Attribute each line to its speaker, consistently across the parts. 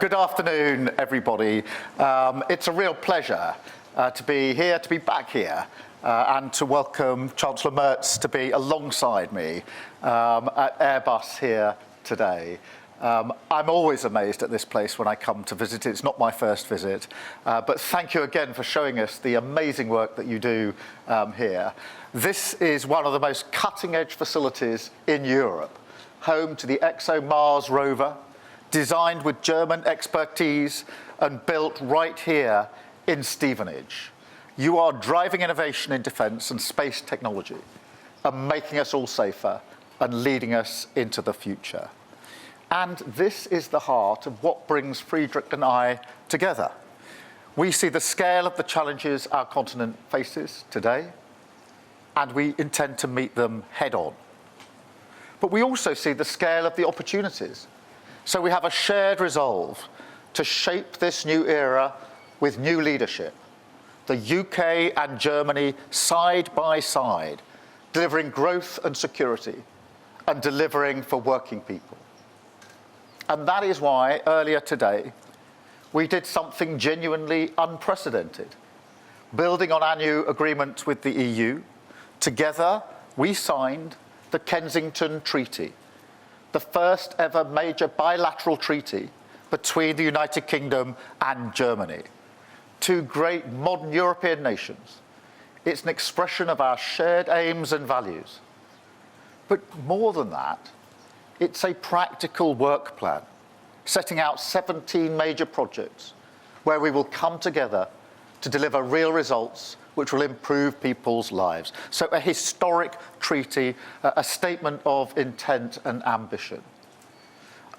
Speaker 1: Good afternoon, everybody. It's a real pleasure to be here, to be back here, and to welcome Chancellor Merz to be alongside me at Airbus here today. I'm always amazed at this place when I come to visit. It's not my first visit, but thank you again for showing us the amazing work that you do here. This is one of the most cutting-edge facilities in Europe, home to the ExoMars rover, designed with German expertise and built right here in Stevenage. You are driving innovation in defence and space technology and making us all safer and leading us into the future. And this is the heart of what brings Friedrich and I together. We see the scale of the challenges our continent faces today, and we intend to meet them head on. But we also see the scale of the opportunities. So we have a shared resolve to shape this new era with new leadership. The UK and Germany side by side, delivering growth and security and delivering for working people. And that is why earlier today, we did something genuinely unprecedented. Building on our new agreement with the EU, together we signed the Kensington Treaty, the first ever major bilateral treaty between the United Kingdom and Germany, two great modern European nations. It's an expression of our shared aims and values. But more than that, it's a practical work plan, setting out 17 major projects where we will come together to deliver real results which will improve people's lives. So a historic treaty, a statement of intent and ambition.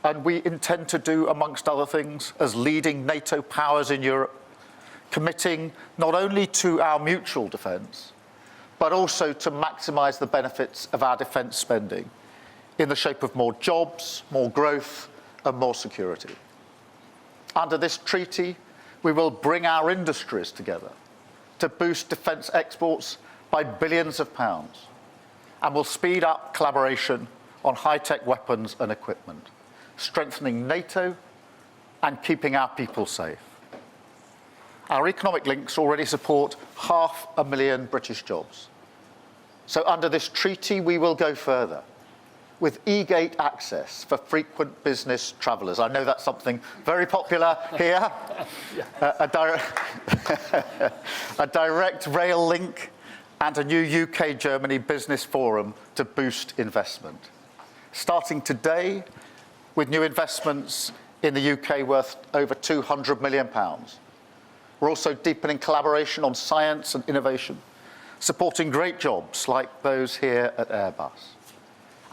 Speaker 1: And we intend to do, amongst other things, as leading NATO powers in Europe, committing not only to our mutual defence, but also to maximise the benefits of our defence spending in the shape of more jobs, more growth, and more security. Under this treaty, we will bring our industries together to boost defence exports by billions of pounds, and will speed up collaboration on high-tech weapons and equipment, strengthening NATO and keeping our people safe. Our economic links already support 500,000 British jobs. So under this treaty, we will go further with e-gate access for frequent business travellers. I know that's something very popular here. A direct rail link and a new UK-Germany business forum to boost investment. Starting today with new investments in the UK worth over £200 million. We're also deepening collaboration on science and innovation, supporting great jobs like those here at Airbus.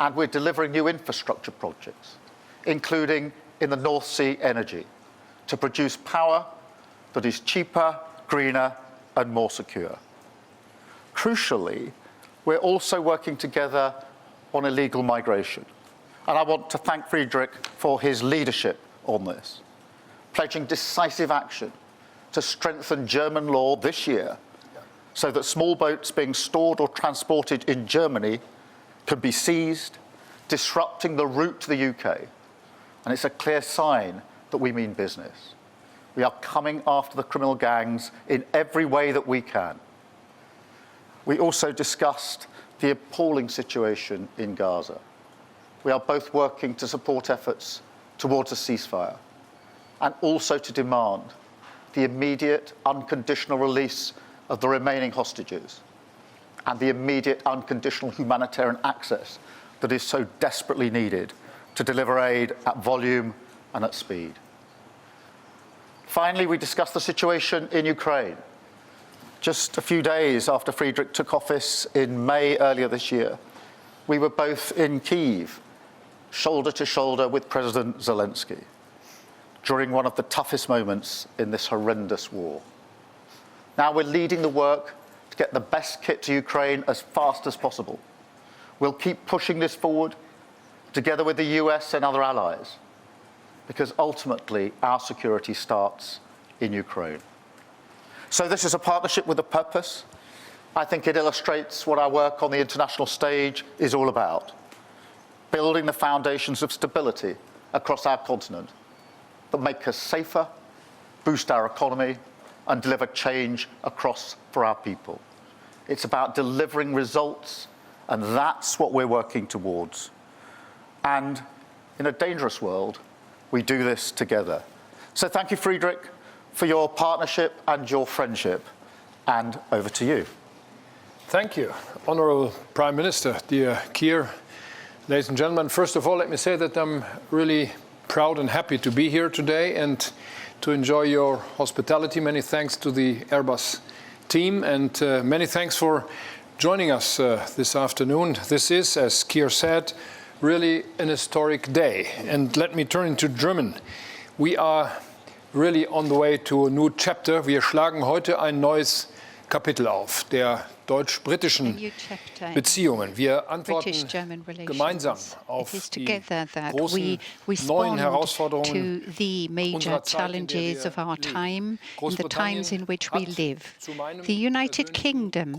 Speaker 1: And we're delivering new infrastructure projects, including in the North Sea energy, to produce power that is cheaper, greener, and more secure. Crucially, we're also working together on illegal migration. And I want to thank Friedrich for his leadership on this, pledging decisive action to strengthen German law this year so that small boats being stored or transported in Germany could be seized, disrupting the route to the UK. And it's a clear sign that we mean business. We are coming after the criminal gangs in every way that we can. We also discussed the appalling situation in Gaza. We are both working to support efforts towards a ceasefire and also to demand the immediate unconditional release of the remaining hostages and the immediate unconditional humanitarian access that is so desperately needed to deliver aid at volume and at speed. Finally, we discussed the situation in Ukraine. Just a few days after Friedrich took office in May earlier this year, we were both in Kyiv, shoulder to shoulder with President Zelensky, during one of the toughest moments in this horrendous war. Now we're leading the work to get the best kit to Ukraine as fast as possible. We'll keep pushing this forward together with the US and other allies, because ultimately our security starts in Ukraine. So this is a partnership with a purpose. I think it illustrates what our work on the international stage is all about, building the foundations of stability across our continent that make us safer, boost our economy, and deliver change across for our people. It's about delivering results, and that's what we're working towards. And in a dangerous world, we do this together. So thank you, Friedrich, for your partnership and your friendship. And over to you.
Speaker 2: Thank you, Honourable Prime Minister, dear Keir. Ladies and gentlemen, first of all, let me say that I'm really proud and happy to be here today and to enjoy your hospitality. Many thanks to the Airbus team, and many thanks for joining us this afternoon. This is, as Keir said, really an historic day. And let me turn into German. We are really on the way to a new chapter. Wir schlagen heute ein neues Kapitel auf der deutsch-britischen Beziehungen. Wir antworten gemeinsam auf die großen neuen Herausforderungen
Speaker 3: major challenges of our time in the times in which we live. The United Kingdom,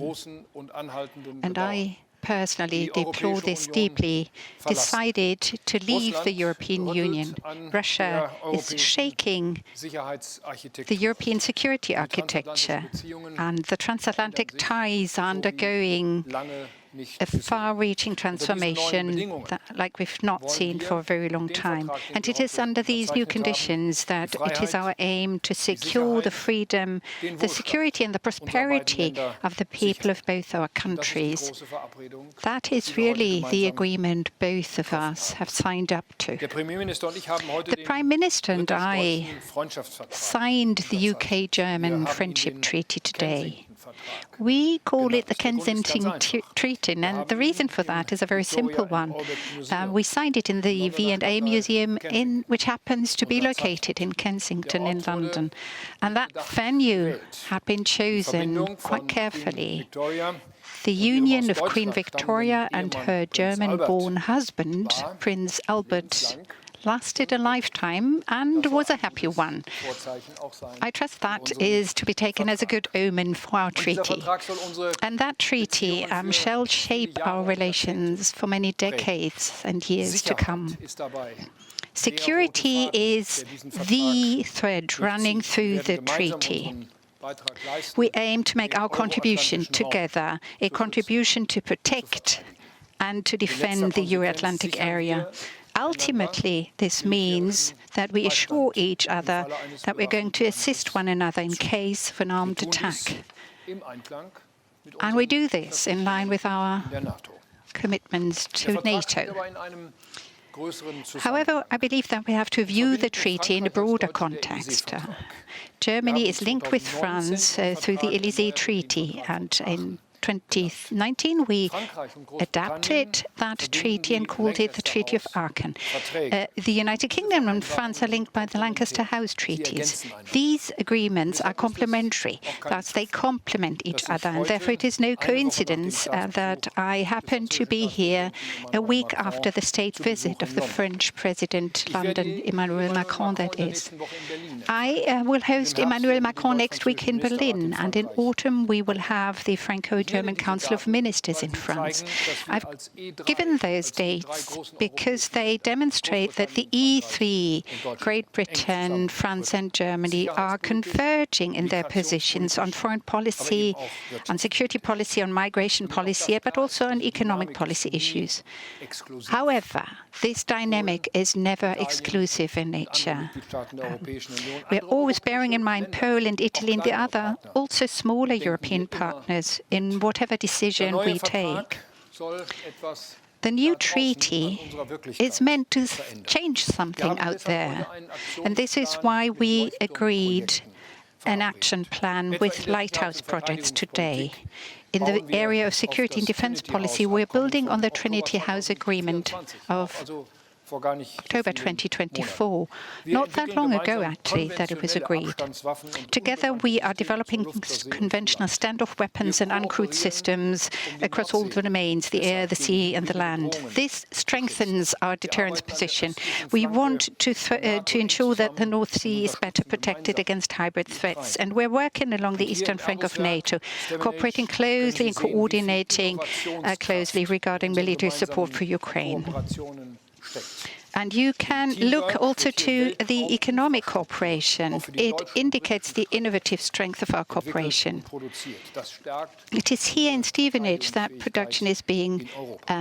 Speaker 3: and I personally deplore this deeply, decided to leave the European Union. Russia is shaking the European security architecture, and the transatlantic ties are undergoing a far-reaching transformation like we've not seen for a very long time. And it is under these new conditions that it is our aim to secure the freedom, the security and the prosperity of the people of both our countries. That is really the agreement both of us have signed up to. The Prime Minister and I signed the UK-German Friendship Treaty today. We call it the Kensington Treaty, and the reason for that is a very simple one. We signed it in the V&A Museum, which happens to be located in Kensington in London. And that venue had been chosen quite carefully. The union of Queen Victoria and her German-born husband, Prince Albert, lasted a lifetime and was a happy one. I trust that is to be taken as a good omen for our treaty. And that treaty shall shape our relations for many decades and years to come. Security is the thread running through the treaty. We aim to make our contribution together, a contribution to protect and to defend the Euro-Atlantic area. Ultimately, this means that we assure each other that we're going to assist one another in case of an armed attack. And we do this in line with our commitments to NATO. However, I believe that we have to view the treaty in a broader context. Germany is linked with France through the Élysée Treaty, and in 2019, we adapted that treaty and called it the Treaty of Aachen. The United Kingdom and France are linked by the Lancaster House treaties. These agreements are complementary, thus they complement each other, and therefore it is no coincidence that I happen to be here a week after the state visit of the French President, London, Emmanuel Macron, that is. I will host Emmanuel Macron next week in Berlin, and in autumn we will have the Franco-German Council of Ministers in France. I've given those dates because they demonstrate that the E3, Great Britain, France and Germany, are converging in their positions on foreign policy, on security policy, on migration policy, but also on economic policy issues. However, this dynamic is never exclusive in nature. We're always bearing in mind Poland, Italy and the other, also smaller European partners in whatever decision we take. The new treaty is meant to change something out there, and this is why we agreed an action plan with lighthouse projects today. In the area of security and defense policy, we're building on the Trinity House Agreement of October 2024, not that long ago, actually, that it was agreed. Together, we are developing conventional standoff weapons and uncrewed systems across all the domains, the air, the sea, and the land. This strengthens our deterrence position. We want to ensure that the North Sea is better protected against hybrid threats, and we're working along the eastern flank of NATO, cooperating closely and coordinating closely regarding military support for Ukraine. And you can look also to the economic cooperation. It indicates the innovative strength of our cooperation. It is here in Stevenage that production is being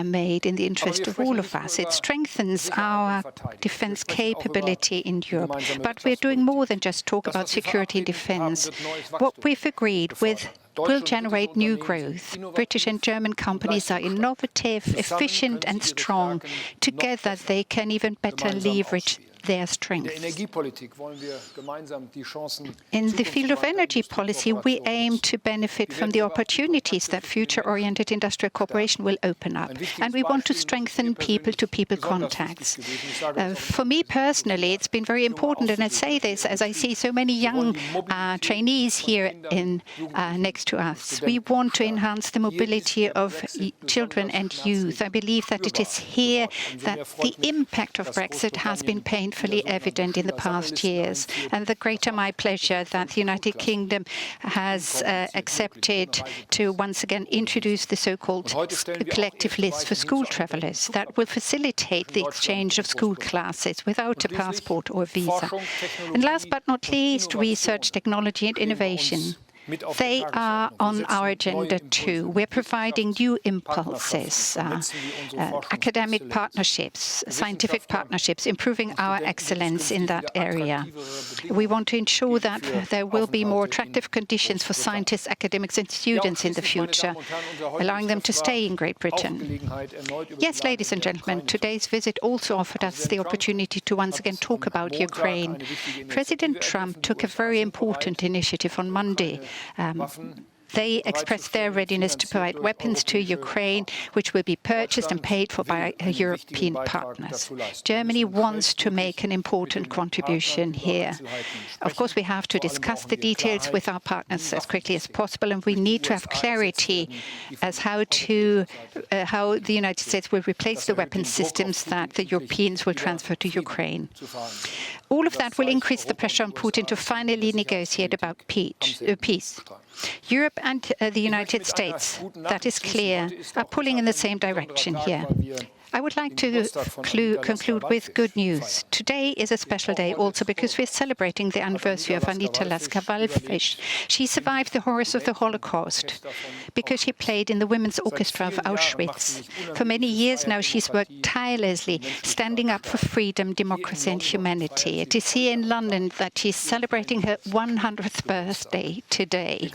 Speaker 3: made in the interest of all of us. It strengthens our defense capability in Europe. But we're doing more than just talk about security and defense. What we've agreed with will generate new growth. British and German companies are innovative, efficient and strong. Together, they can even better leverage their strengths. In the field of energy policy, we aim to benefit from the opportunities that future-oriented industrial cooperation will open up. And we want to strengthen people-to-people contacts. For me personally, it's been very important, and I say this as I see so many young trainees here next to us. We want to enhance the mobility of children and youth. I believe that it is here that the impact of Brexit has been painfully evident in the past years. And the greater my pleasure that the United Kingdom has accepted to once again introduce the so-called collective list for school travellers that will facilitate the exchange of school classes without a passport or visa. And last but not least, research, technology and innovation. They are on our agenda too. We're providing new impulses, academic partnerships, scientific partnerships, improving our excellence in that area. We want to ensure that there will be more attractive conditions for scientists, academics and students in the future, allowing them to stay in Great Britain. Yes, ladies and gentlemen, today's visit also offered us the opportunity to once again talk about Ukraine. President Trump took a very important initiative on Monday. They expressed their readiness to provide weapons to Ukraine, which will be purchased and paid for by European partners. Germany wants to make an important contribution here. Of course, we have to discuss the details with our partners as quickly as possible, and we need to have clarity as how the United States will replace the weapon systems that the Europeans will transfer to Ukraine. All of that will increase the pressure on Putin to finally negotiate about peace. Europe and the United States, that is clear, are pulling in the same direction here. I would like to conclude with good news. Today is a special day also because we're celebrating the anniversary of Anita Lasker-Wallfisch. She survived the horrors of the Holocaust because she played in the women's orchestra of Auschwitz. For many years now, she's worked tirelessly, standing up for freedom, democracy and humanity. It is here in London that she's celebrating her 100th birthday today.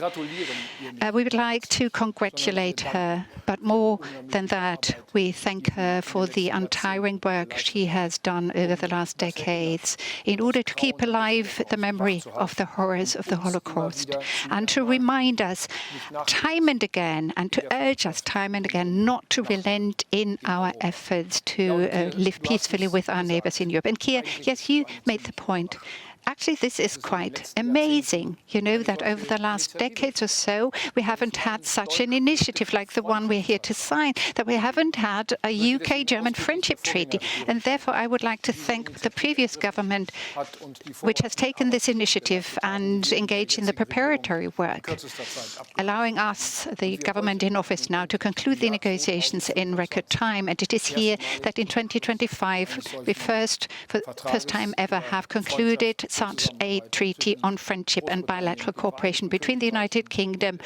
Speaker 3: We would like to congratulate her, but more than that, we thank her for the untiring work she has done over the last decades in order to keep alive the memory of the horrors of the Holocaust and to remind us time and again and to urge us time and again not to relent in our efforts to live peacefully with our neighbors in Europe. And Keir, yes, you made the point. Actually, this is quite amazing. You know that over the last decades or so, we haven't had such an initiative like the one we're here to sign, that we haven't had a UK-German friendship treaty. And therefore, I would like to thank the previous government, which has taken this initiative and engaged in the preparatory work, allowing us, the government in office now, to conclude the negotiations in record time. And it is here that in 2025, we for the first time ever have concluded such a treaty on friendship and bilateral cooperation between the United Kingdom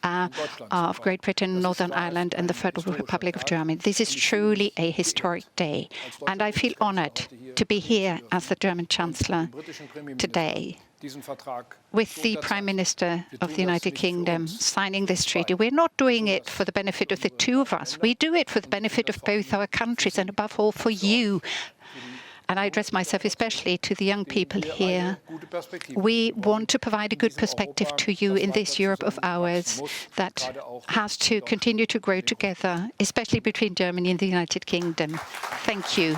Speaker 3: of Great Britain, Northern Ireland and the Federal Republic of Germany. This is truly a historic day, and I feel honoured to be here as the German Chancellor today with the Prime Minister of the United Kingdom signing this treaty. We're not doing it for the benefit of the two of us. We do it for the benefit of both our countries and above all for you. And I address myself especially to the young people here. We want to provide a good perspective to you in this Europe of ours that has to continue to grow together, especially between Germany and the United Kingdom. Thank you.